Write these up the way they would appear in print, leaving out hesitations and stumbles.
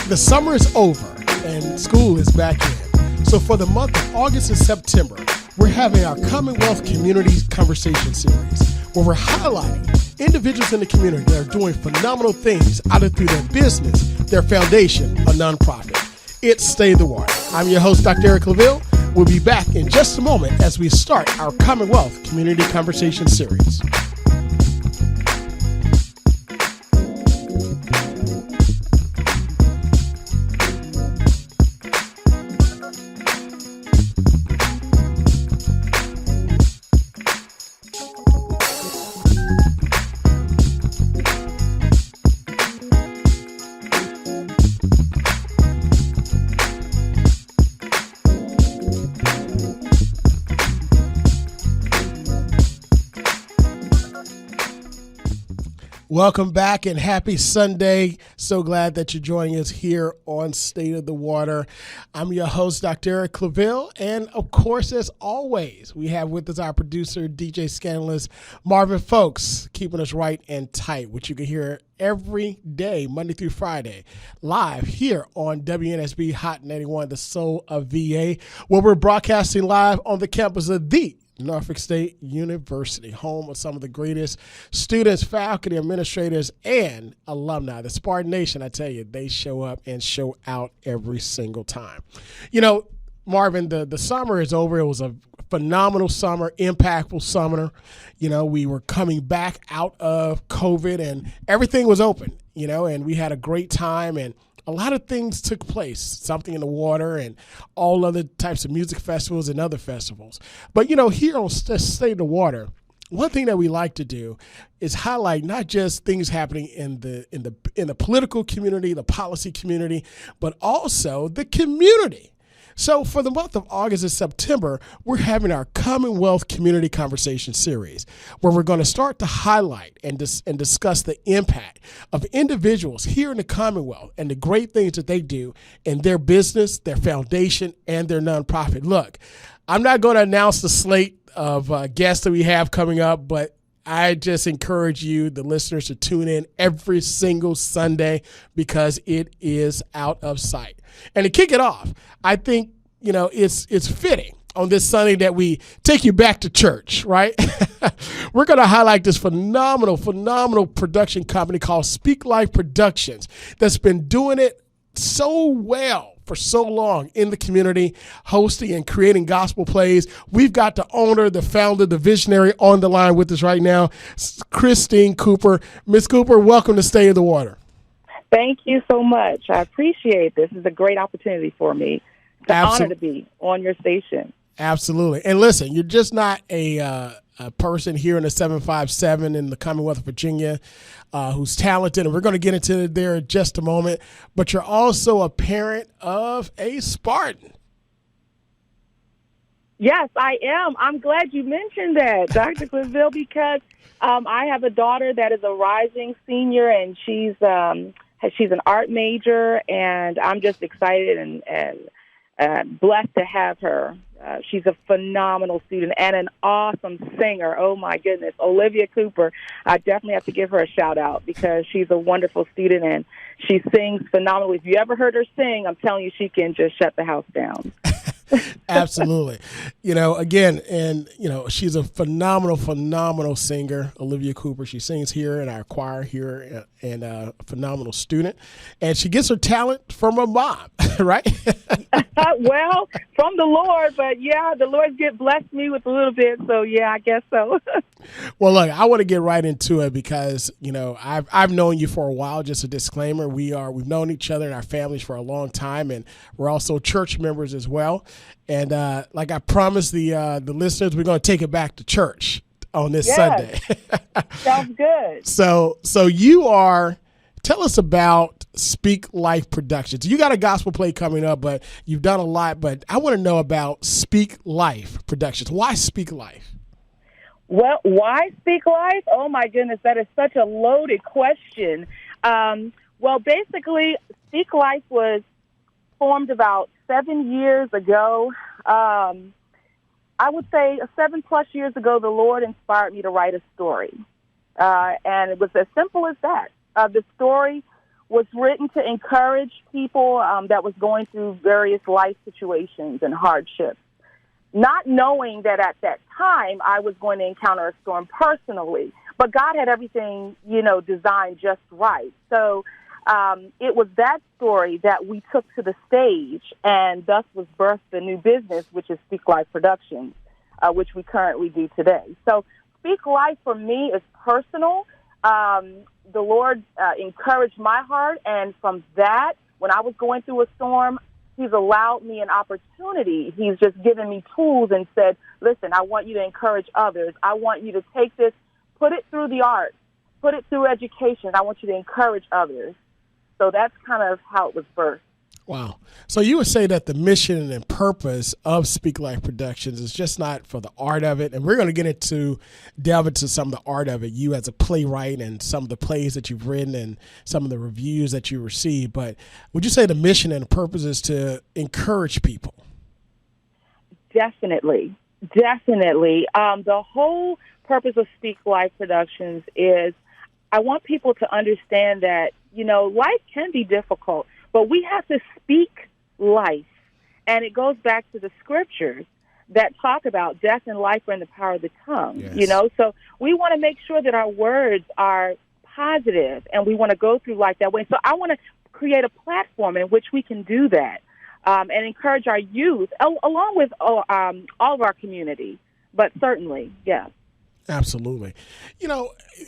The summer is over and school is back in. So for the month of August and September, we're having our Commonwealth Community Conversation Series where we're highlighting individuals in the community that are doing phenomenal things either through their business, their foundation, or nonprofit. It's Stay the Water. I'm your host, Dr. Claville. We'll be back in just a moment as we start our Commonwealth Community Conversation Series. Welcome back and happy Sunday. So glad that you're joining us here on State of the Water. I'm your host, Dr. Claville. And of course, as always, we have with us our producer, DJ Scandalous, Marvin Folks, keeping us right and tight, which you can hear every day, Monday through Friday, live here on WNSB Hot 91, the soul of VA, where we're broadcasting live on the campus of the Norfolk State University, home of some of the greatest students, faculty, administrators, and alumni. The Spartan Nation, I tell you, they show up and show out every single time. You know, Marvin, the summer is over. It was a phenomenal summer, impactful summer. You know, we were coming back out of COVID and everything was open, you know, and we had a great time and a lot of things took place, Something in the Water and all other types of music festivals and other festivals. But, you know, here on State of the Water, one thing that we like to do is highlight not just things happening in the political community, the policy community, but also the community. So for the month of August and September, we're having our Commonwealth Community Conversation Series, where we're going to start to highlight and discuss the impact of individuals here in the Commonwealth and the great things that they do in their business, their foundation, and their nonprofit. Look, I'm not going to announce the slate of guests that we have coming up, but I just encourage you, the listeners, to tune in every single Sunday because it is out of sight. And to kick it off, I think, you know, it's fitting on this Sunday that we take you back to church, right? We're going to highlight this phenomenal production company called Speak Life Productions that's been doing it so well for so long in the community, hosting and creating gospel plays. We've got the owner, the founder, the visionary on the line with us right now, Christine Cooper. Miss Cooper, welcome to Stay of the Water. Thank you so much. I appreciate this. This is a great opportunity for me. It's an honor to be on your station. Absolutely. And listen, you're just not a person here in the 757 in the Commonwealth of Virginia who's talented, and we're going to get into it there in just a moment, but you're also a parent of a Spartan. Yes, I am. I'm glad you mentioned that, Dr. Claville, because I have a daughter that is a rising senior, and she's an art major, and I'm just excited and blessed to have her. She's a phenomenal student and an awesome singer. Oh, my goodness. Olivia Cooper. I definitely have to give her a shout-out because she's a wonderful student, and she sings phenomenally. If you ever heard her sing, I'm telling you, she can just shut the house down. Absolutely. You know, again, and, you know, she's a phenomenal singer, Olivia Cooper. She sings here in our choir here and a phenomenal student. And she gets her talent from her mom, right? Well, from the Lord, but yeah, the Lord blessed me with a little bit. So, yeah, I guess so. Well, look, I want to get right into it because, you know, I've known you for a while. Just a disclaimer, we've known each other and our families for a long time, and we're also church members as well. And like I promised the listeners, we're going to take it back to church on this Sunday. Sounds good. So tell us about Speak Life Productions. You got a gospel play coming up, but you've done a lot. But I want to know about Speak Life Productions. Why Speak Life? Well, why Speak Life? Oh, my goodness, that is such a loaded question. Well, basically, Speak Life was formed about 7 years ago. I would say 7+ years ago, the Lord inspired me to write a story. And it was as simple as that. The story was written to encourage people that was going through various life situations and hardships, not knowing that at that time I was going to encounter a storm personally. But God had everything, designed just right. So it was that story that we took to the stage, and thus was birthed the new business, which is Speak Life Productions, which we currently do today. So Speak Life for me is personal. The Lord encouraged my heart, and from that, when I was going through a storm, He's allowed me an opportunity. He's just given me tools and said, listen, I want you to encourage others. I want you to take this, put it through the arts, put it through education. I want you to encourage others. So that's kind of how it was birthed. Wow. So you would say that the mission and purpose of Speak Life Productions is just not for the art of it. And we're going to delve into some of the art of it, you as a playwright and some of the plays that you've written and some of the reviews that you receive. But would you say the mission and purpose is to encourage people? Definitely. The whole purpose of Speak Life Productions is I want people to understand that, life can be difficult, but we have to speak life. And it goes back to the scriptures that talk about death and life are in the power of the tongue, Yes. So we want to make sure that our words are positive, and we want to go through life that way. So I want to create a platform in which we can do that and encourage our youth, along with all of our community. But certainly, yeah. Absolutely.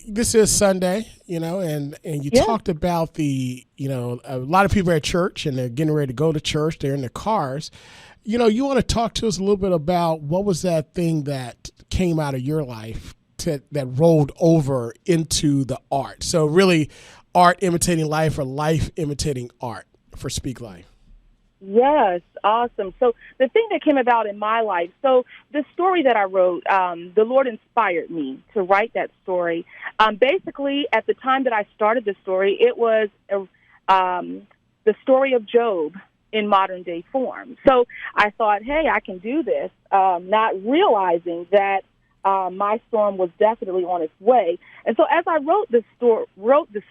This is Sunday, and you talked about a lot of people are at church and they're getting ready to go to church. They're in their cars. You want to talk to us a little bit about what was that thing that came out of your life that rolled over into the art. So really art imitating life or life imitating art for Speak Life. Yes, awesome. So the thing that came about in my life, so the story that I wrote, the Lord inspired me to write that story. Basically, at the time that I started the story, it was the story of Job in modern day form. So I thought, hey, I can do this, not realizing that my storm was definitely on its way. And so as I wrote the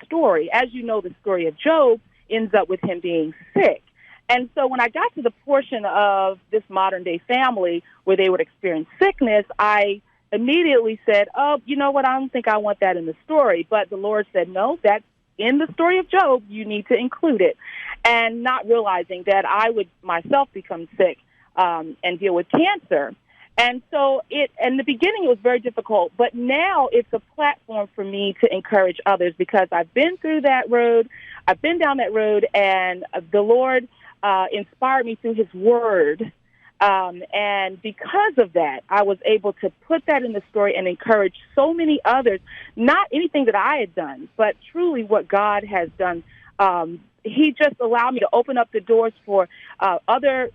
story, as you know, the story of Job ends up with him being sick. And so when I got to the portion of this modern-day family where they would experience sickness, I immediately said, oh, you know what, I don't think I want that in the story. But the Lord said, no, that's in the story of Job. You need to include it. And not realizing that I would myself become sick and deal with cancer. And so in the beginning, it was very difficult. But now it's a platform for me to encourage others because I've been through that road. I've been down that road, and the Lord inspired me through His Word. And because of that, I was able to put that in the story and encourage so many others, not anything that I had done, but truly what God has done. He just allowed me to open up the doors for other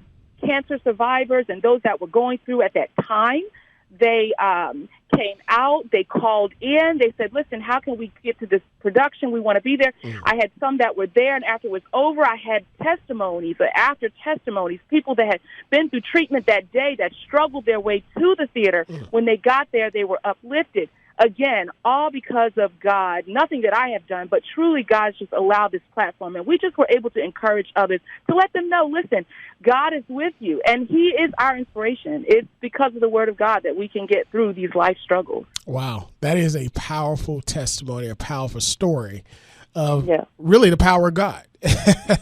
cancer survivors and those that were going through at that time. They came out, they called in, they said, listen, how can we get to this production? We want to be there. I had some that were there, and after it was over, I had testimonies, or after testimonies, people that had been through treatment that day that struggled their way to the theater. When they got there, they were uplifted. Again, all because of God, nothing that I have done, but truly God's just allowed this platform. And we just were able to encourage others to let them know, listen, God is with you, and He is our inspiration. It's because of the Word of God that we can get through these life struggles. Wow. That is a powerful testimony, a powerful story of really the power of God.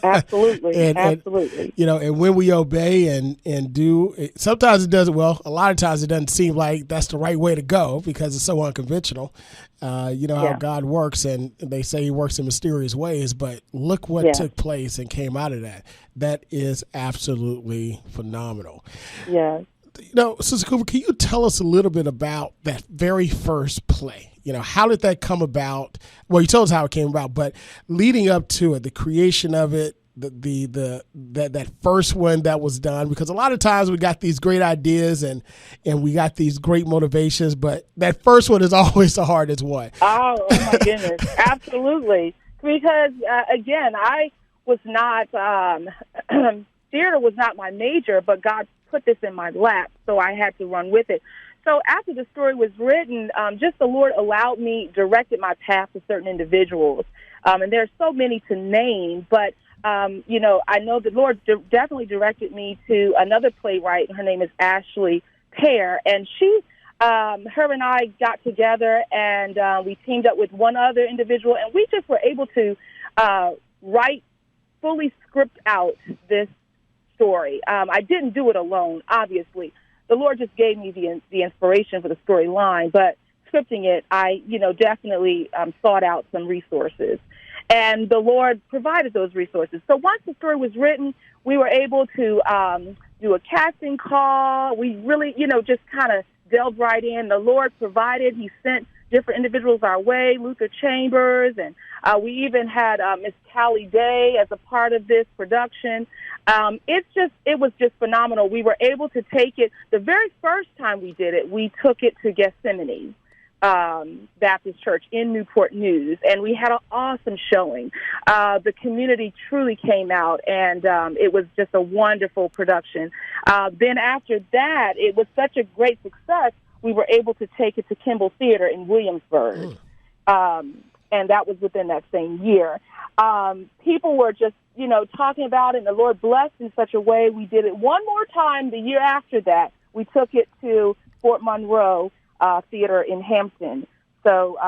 Absolutely. Absolutely. And when we obey and do, sometimes it doesn't, well, a lot of times it doesn't seem like that's the right way to go because it's so unconventional. How God works, and they say He works in mysterious ways, but look what took place and came out of that. That is absolutely phenomenal. Yeah. Sister Cooper, can you tell us a little bit about that very first play? How did that come about? Well, you told us how it came about, but leading up to it, the creation of it, that first one that was done, because a lot of times we got these great ideas and we got these great motivations, but that first one is always the hardest one. Oh my goodness. Absolutely. Because again, I was not, theater was not my major, but God put this in my lap, so I had to run with it. So after the story was written, just the Lord allowed me, directed my path to certain individuals And there's so many to name, but I know the Lord definitely directed me to another playwright. Her name is Ashley Pear, and her and I got together, and we teamed up with one other individual, and we just were able to fully script out this story. I didn't do it alone, obviously. The Lord just gave me the inspiration for the storyline, but scripting it, I definitely sought out some resources. And the Lord provided those resources. So once the story was written, we were able to do a casting call. We really, just kind of delved right in. The Lord provided. He sent different individuals our way, Luther Chambers, and we even had Miss Cali Day as a part of this production. It was just phenomenal. We were able to take it. The very first time we did it, we took it to Gethsemane Baptist Church in Newport News, and we had an awesome showing. The community truly came out, and it was just a wonderful production. Then after that, it was such a great success, we were able to take it to Kimball Theater in Williamsburg, and that was within that same year. People were just, talking about it, and the Lord blessed in such a way. We did it one more time the year after that. We took it to Fort Monroe Theater in Hampton. So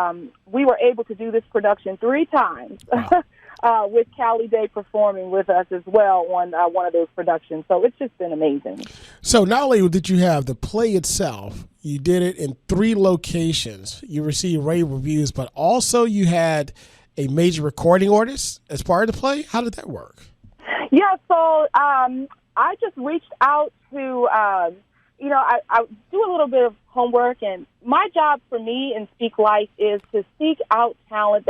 we were able to do this production 3 times. Wow. With Cali Day performing with us as well on one of those productions. So it's just been amazing. So not only did you have the play itself, you did it in 3 locations. You received rave reviews, but also you had a major recording artist as part of the play. How did that work? Yeah, so I just reached out to, I do a little bit of homework, and my job for me in Speak Life is to seek out talent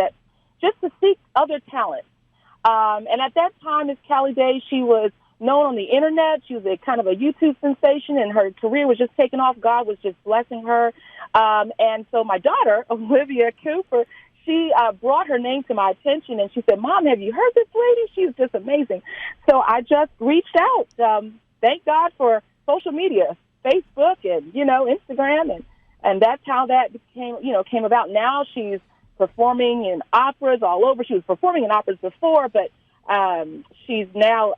just to seek other talent. And at that time, Miss Cali Day, she was known on the internet. She was a kind of a YouTube sensation, and her career was just taking off. God was just blessing her. And so my daughter, Olivia Cooper, she brought her name to my attention, and she said, "Mom, have you heard this lady? She's just amazing." So I just reached out. Thank God for social media, Facebook and, Instagram, and that's how that came about. Now she's performing in operas all over. She was performing in operas before, but she's now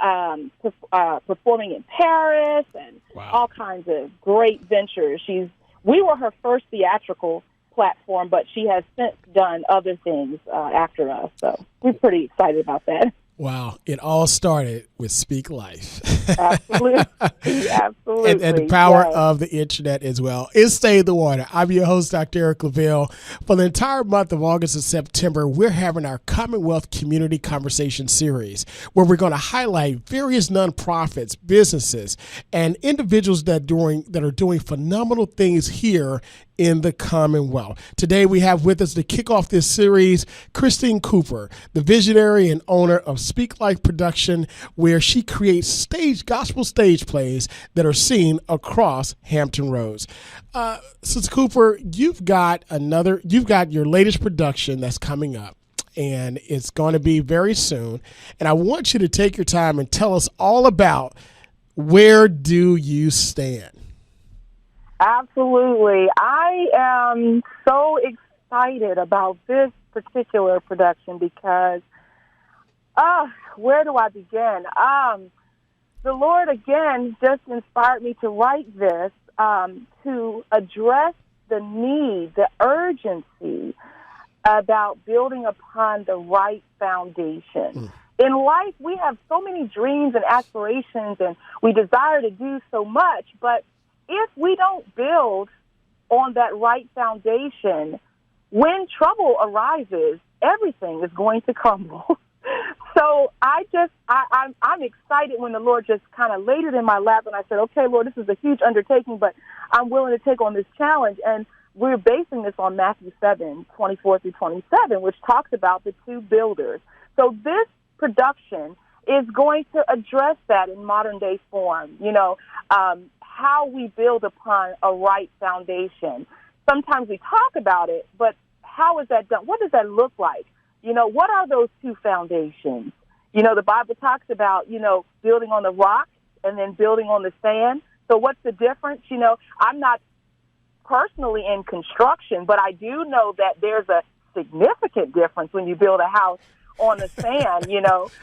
performing in Paris and wow, all kinds of great ventures. We were her first theatrical platform, but she has since done other things after us. So we're pretty excited about that. Wow. It all started with Speak Life. Absolutely. Absolutely. And the power of the internet as well. It's Stay in the Water. I'm your host, Dr. Claville. For the entire month of August and September, we're having our Commonwealth Community Conversation series, where we're going to highlight various nonprofits, businesses, and individuals that are doing phenomenal things here in the Commonwealth. Today we have with us to kick off this series, Christine Cooper, the visionary and owner of Speak Life Production, where she creates gospel stage plays that are seen across Hampton Roads. Sister Cooper, you've got your latest production that's coming up, and it's going to be very soon. And I want you to take your time and tell us all about Where Do You Stand? Absolutely. I am so excited about this particular production because, where do I begin? The Lord, again, just inspired me to write this to address the need, the urgency about building upon the right foundation. In life, we have so many dreams and aspirations, and we desire to do so much, but if we don't build on that right foundation, when trouble arises, everything is going to crumble. So I'm excited when the Lord just kind of laid it in my lap, and I said, okay, Lord, this is a huge undertaking, but I'm willing to take on this challenge. And we're basing this on Matthew 7:24 through 27, which talks about the 2 builders. So this production is going to address that in modern day form, how we build upon a right foundation. Sometimes we talk about it, but how is that done? What does that look like? What are those 2 foundations? The Bible talks about, building on the rock and then building on the sand. So what's the difference? I'm not personally in construction, but I do know that there's a significant difference when you build a house on the sand,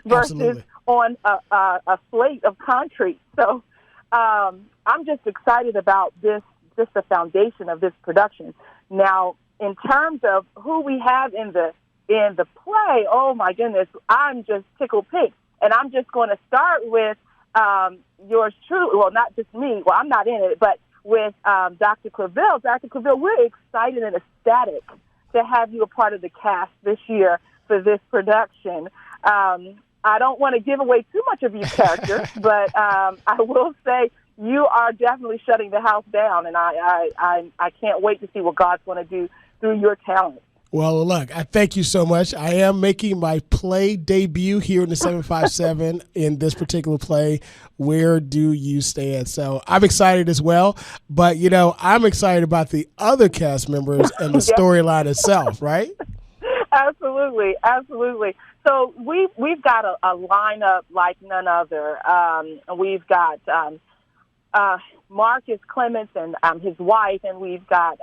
versus Absolutely. on a slate of concrete. So I'm just excited about this, just the foundation of this production. Now, in terms of who we have in the play, oh my goodness, I'm just tickled pink. And I'm just going to start with yours truly. Well, not just me. Well, I'm not in it, but with Dr. Claville. Dr. Claville, we're excited and ecstatic to have you a part of the cast this year for this production. I don't want to give away too much of your character, but I will say you are definitely shutting the house down, and I can't wait to see what God's going to do through your talent. Well, look, I thank you so much. I am making my play debut here in the 757 in this particular play, Where Do You Stand? So I'm excited as well. But, I'm excited about the other cast members and the storyline itself, right? Absolutely, absolutely. So we've got a lineup like none other. We've got Marcus Clements and his wife, and we've got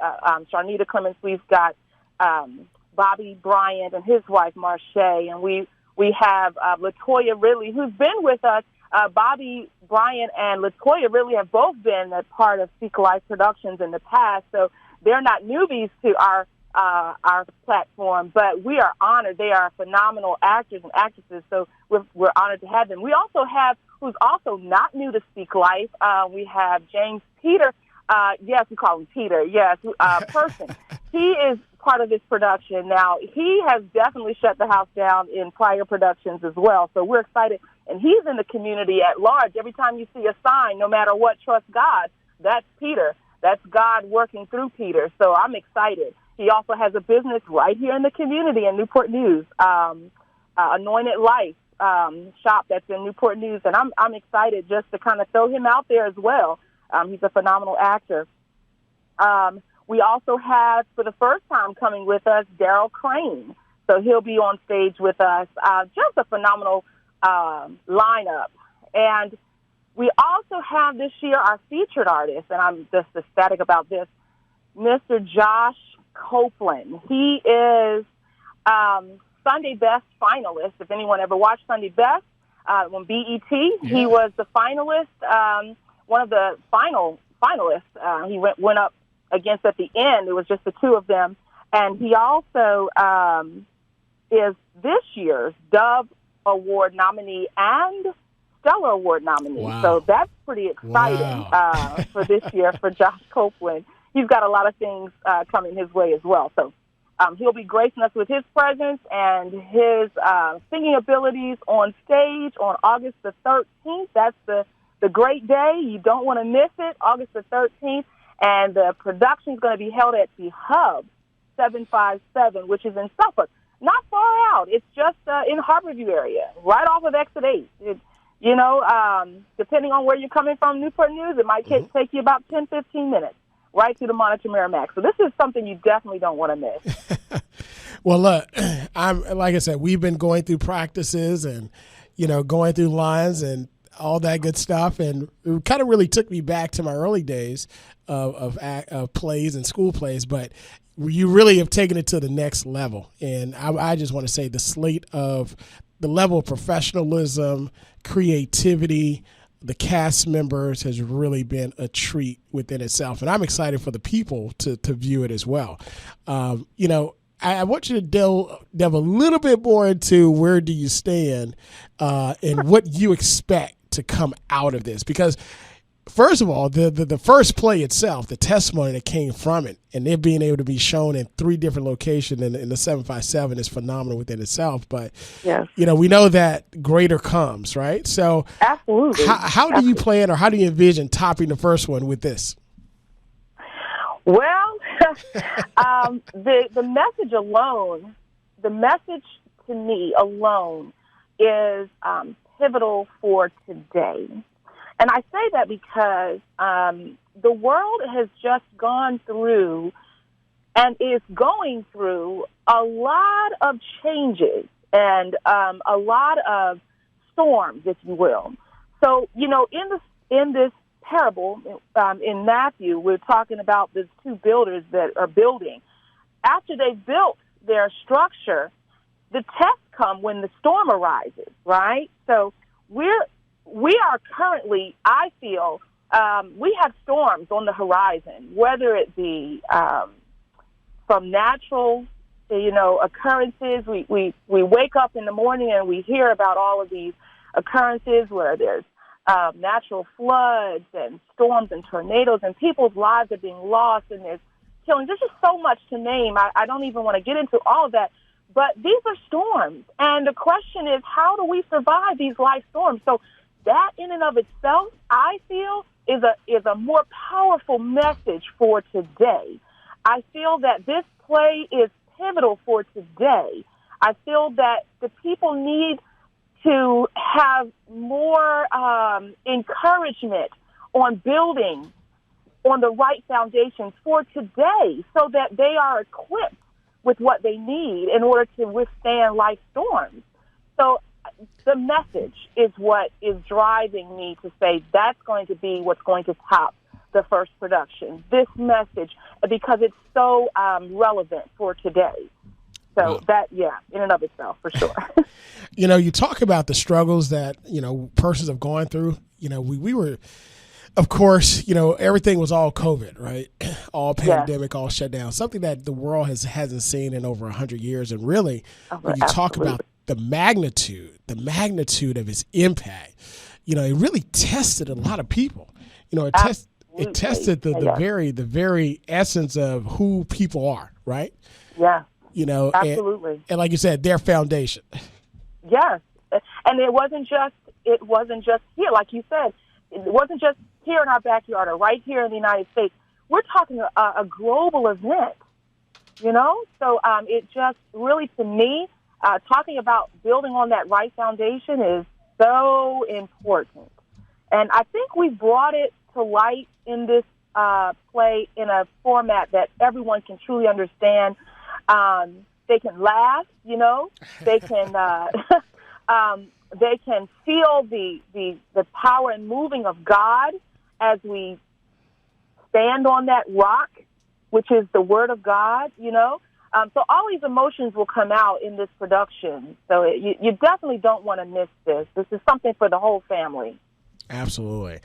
Sharnita Clements. We've got Bobby Bryant and his wife, Marche, and we have LaToya Ridley, who's been with us. Bobby Bryant and LaToya Ridley have both been a part of Seek Life Productions in the past, so they're not newbies to our platform, but we are honored. They are phenomenal actors and actresses, so we're honored to have them. We also have, who's also not new to Seek Life, we have James Peter. Yes, we call him Peter. Yes, Person. He is part of this production. Now, he has definitely shut the house down in prior productions as well, so we're excited. And he's in the community at large. Every time you see a sign, no matter what, trust God, that's Peter. That's God working through Peter, so I'm excited. He also has a business right here in the community in Newport News, Anointed Life shop that's in Newport News, and I'm excited just to kind of throw him out there as well. He's a phenomenal actor. We also have, for the first time coming with us, Daryl Crane. So he'll be on stage with us. Just a phenomenal lineup. And we also have this year our featured artist, and I'm just ecstatic about this, Mr. Josh Copeland. He is Sunday Best finalist. If anyone ever watched Sunday Best on BET, he was the finalist, one of the finalists. He went up against at the end. It was just the two of them. And he also is this year's Dove Award nominee and Stellar Award nominee. Wow. So that's pretty exciting for this year for Josh Copeland. He's got a lot of things coming his way as well. So he'll be gracing us with his presence and his singing abilities on stage on August the 13th. That's the great day. You don't want to miss it, August the 13th. And the production is going to be held at the Hub 757, which is in Suffolk. Not far out. It's just in Harborview area, right off of Exit 8. Depending on where you're coming from, Newport News, it might take you about 10, 15 minutes. Right through the Monitor Merrimack. So this is something you definitely don't want to miss. Well, look, like I said, we've been going through practices and, going through lines and all that good stuff. And it kind of really took me back to my early days of plays and school plays. But you really have taken it to the next level. And I just want to say the level of professionalism, creativity, the cast members has really been a treat within itself. And I'm excited for the people to view it as well. I want you to delve a little bit more into Where Do You Stand and what you expect to come out of this. Because first of all, the first play itself, the testimony that came from it, and it being able to be shown in 3 different locations in the 757 is phenomenal within itself. But, yes. We know that greater comes, right? So absolutely. How do you plan or how do you envision topping the first one with this? Well, the message alone, the message to me alone is pivotal for today. And I say that because the world has just gone through and is going through a lot of changes and a lot of storms, if you will. So, in this parable in Matthew, we're talking about the 2 builders that are building. After they built their structure, the test come when the storm arises, right? So we are currently, I feel, we have storms on the horizon, whether it be from natural, occurrences. We wake up in the morning and we hear about all of these occurrences where there's natural floods and storms and tornadoes, and people's lives are being lost, and there's killing. There's just so much to name. I don't even want to get into all of that. But these are storms, and the question is, how do we survive these life storms? So that in and of itself, I feel, is a more powerful message for today. I feel that this play is pivotal for today. I feel that the people need to have more encouragement on building on the right foundations for today so that they are equipped with what they need in order to withstand life storms. So the message is what is driving me to say that's going to be what's going to top the first production. This message, because it's so relevant for today. So that, in and of itself, for sure. You talk about the struggles that, persons have gone through. We were, of course, everything was all COVID, right? All pandemic, all shut down, something that the world hasn't seen in over 100 years. And really, when you talk about the magnitude of its impact, it really tested a lot of people. It tested the very essence of who people are, right? Yeah. Absolutely. And like you said, their foundation. Yes. And it wasn't just here, like you said, it wasn't just here in our backyard or right here in the United States. We're talking a global event, So it just really, to me, talking about building on that right foundation is so important. And I think we brought it to light in this play in a format that everyone can truly understand. They can laugh, they can they can feel the power and moving of God as we stand on that rock, which is the Word of God, So all these emotions will come out in this production. So you definitely don't want to miss this. This is something for the whole family. Absolutely.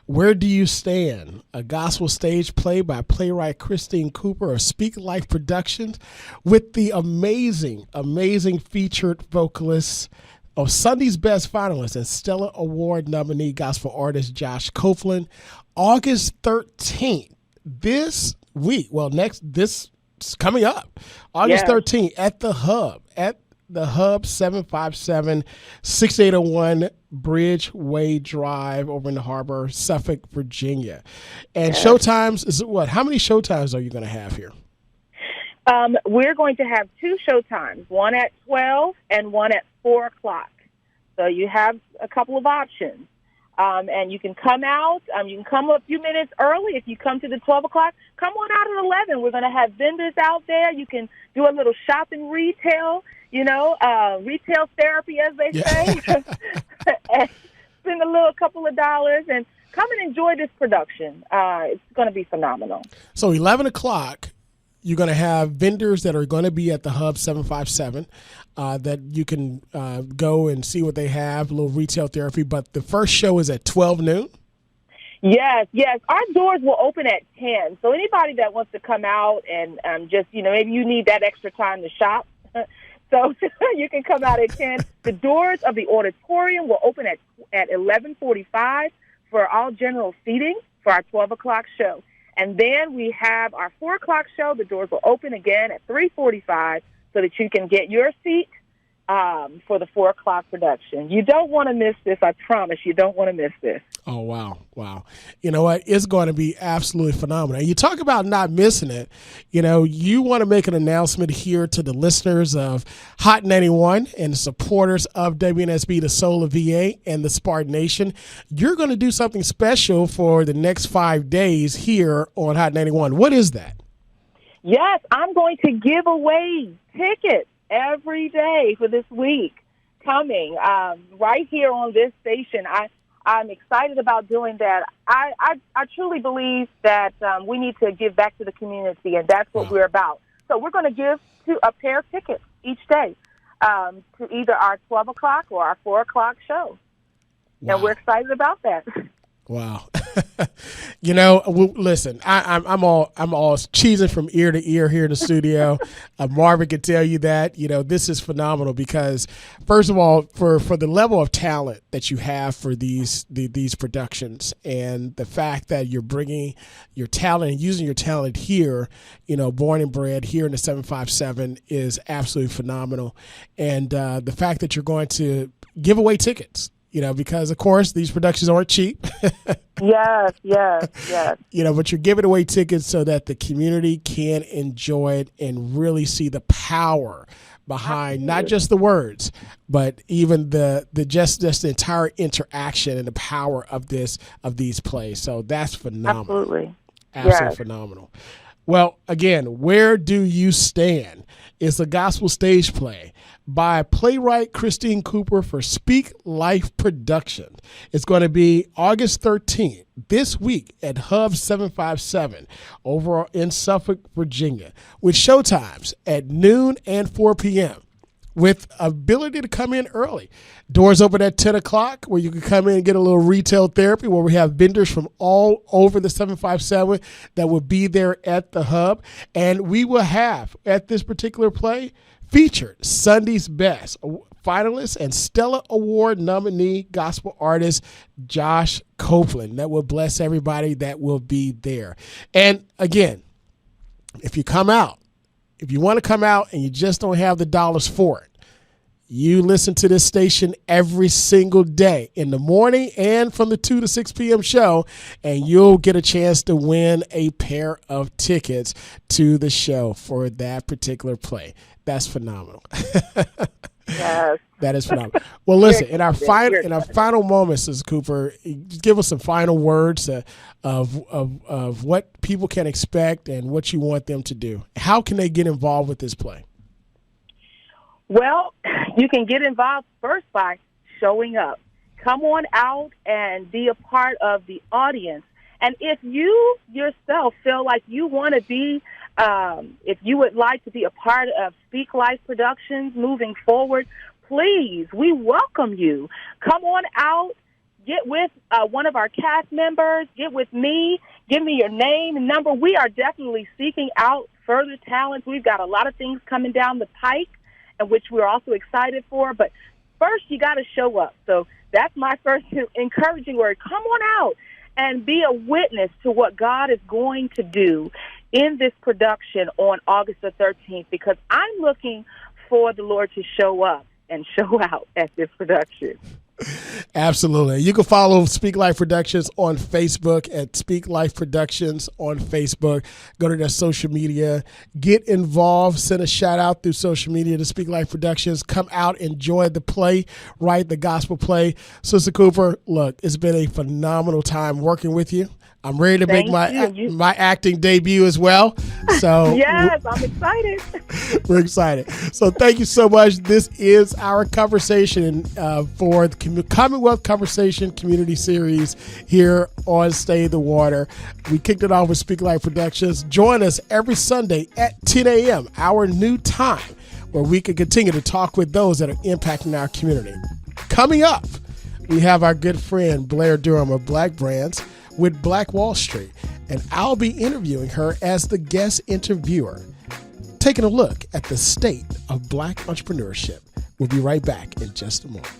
Where Do You Stand? A gospel stage play by playwright Christine Cooper of Speak Life Productions, with the amazing featured vocalists of Sunday's Best finalist and Stellar Award nominee gospel artist Josh Coughlin. August 13th, this week. This is coming up. August 13th at the Hub. 757 6801 Bridgeway Drive over in the Harbor, Suffolk, Virginia. And showtimes is what? How many showtimes are you going to have here? We're going to have 2 showtimes, one at 12 and one at 4 o'clock. So you have a couple of options. And you can come out. You can come a few minutes early. If you come to the 12 o'clock, come on out at 11. We're going to have vendors out there. You can do a little shopping retail, retail therapy, as they say. And spend a couple of dollars and come and enjoy this production. It's going to be phenomenal. So 11 o'clock, you're going to have vendors that are going to be at the Hub 757 that you can go and see what they have, a little retail therapy. But the first show is at 12 noon? Yes. Our doors will open at 10. So anybody that wants to come out and just, maybe you need that extra time to shop, so you can come out at 10. The doors of the auditorium will open at 11:45 for all general seating for our 12 o'clock show. And then we have our 4 o'clock show. The doors will open again at 3:45 so that you can get your seat for the 4 o'clock production. You don't want to miss this. I promise you don't want to miss this. Oh, wow. You know what? It's going to be absolutely phenomenal. You talk about not missing it. You want to make an announcement here to the listeners of Hot 91 and the supporters of WNSB, the Soul of VA, and the Spartan Nation. You're going to do something special for the next 5 days here on Hot 91. What is that? Yes, I'm going to give away tickets every day for this week coming right here on this station. I'm excited about doing that. I truly believe that we need to give back to the community, and that's what we're about. So we're going to give a pair of tickets each day. to either our 12 o'clock or our 4 o'clock show. Wow. And we're excited about that. Wow. Listen, I'm all cheesing from ear to ear here in the studio. Marvin can tell you that, this is phenomenal because, first of all, for the level of talent that you have for these productions and the fact that you're bringing your talent and using your talent here, born and bred here in the 757 is absolutely phenomenal. And the fact that you're going to give away tickets, because, of course, these productions aren't cheap. Yes. But you're giving away tickets so that the community can enjoy it and really see the power behind not just the words, but even the entire interaction and the power of these plays. So that's phenomenal. Absolutely phenomenal. Well, again, Where Do You Stand is a gospel stage play by playwright Christine Cooper for Speak Life Production. It's going to be August 13th, this week at Hub 757 over in Suffolk, Virginia, with showtimes at noon and 4 p.m. with ability to come in early. Doors open at 10 o'clock where you can come in and get a little retail therapy where we have vendors from all over the 757 that will be there at the Hub. And we will have, at this particular play, featured Sunday's Best finalist and Stella Award nominee gospel artist Josh Copeland. That will bless everybody that will be there. And again, if you want to come out and you just don't have the dollars for it, you listen to this station every single day in the morning and from the 2 to 6 p.m. show, and you'll get a chance to win a pair of tickets to the show for that particular play. That's phenomenal. Yes. That is phenomenal. Well, listen, in our final moments, Ms. Cooper, give us some final words of what people can expect and what you want them to do. How can they get involved with this play? Well, you can get involved first by showing up. Come on out and be a part of the audience. And if you yourself feel like you want to be, if you would like to be a part of Speak Life Productions moving forward, please, we welcome you. Come on out, get with one of our cast members, get with me, give me your name and number. We are definitely seeking out further talents. We've got a lot of things coming down the pike, which we're also excited for. But first, you got to show up. So that's my first encouraging word. Come on out and be a witness to what God is going to do in this production on August the 13th, because I'm looking for the Lord to show up and show out at this production. Absolutely. You can follow Speak Life Productions on Facebook at Speak Life Productions on Facebook. Go to their social media. Get involved. Send a shout out through social media to Speak Life Productions. Come out, enjoy the play, the gospel play. Sister Cooper, look, it's been a phenomenal time working with you. I'm ready to make my acting debut as well. So yes, I'm excited. We're excited. So thank you so much. This is our conversation for the Commonwealth Conversation Community Series here on Stay the Water. We kicked it off with Speak Life Productions. Join us every Sunday at 10 a.m., our new time, where we can continue to talk with those that are impacting our community. Coming up, we have our good friend Blair Durham of Black Brands with Black Wall Street, and I'll be interviewing her as the guest interviewer, taking a look at the state of Black entrepreneurship. We'll be right back in just a moment.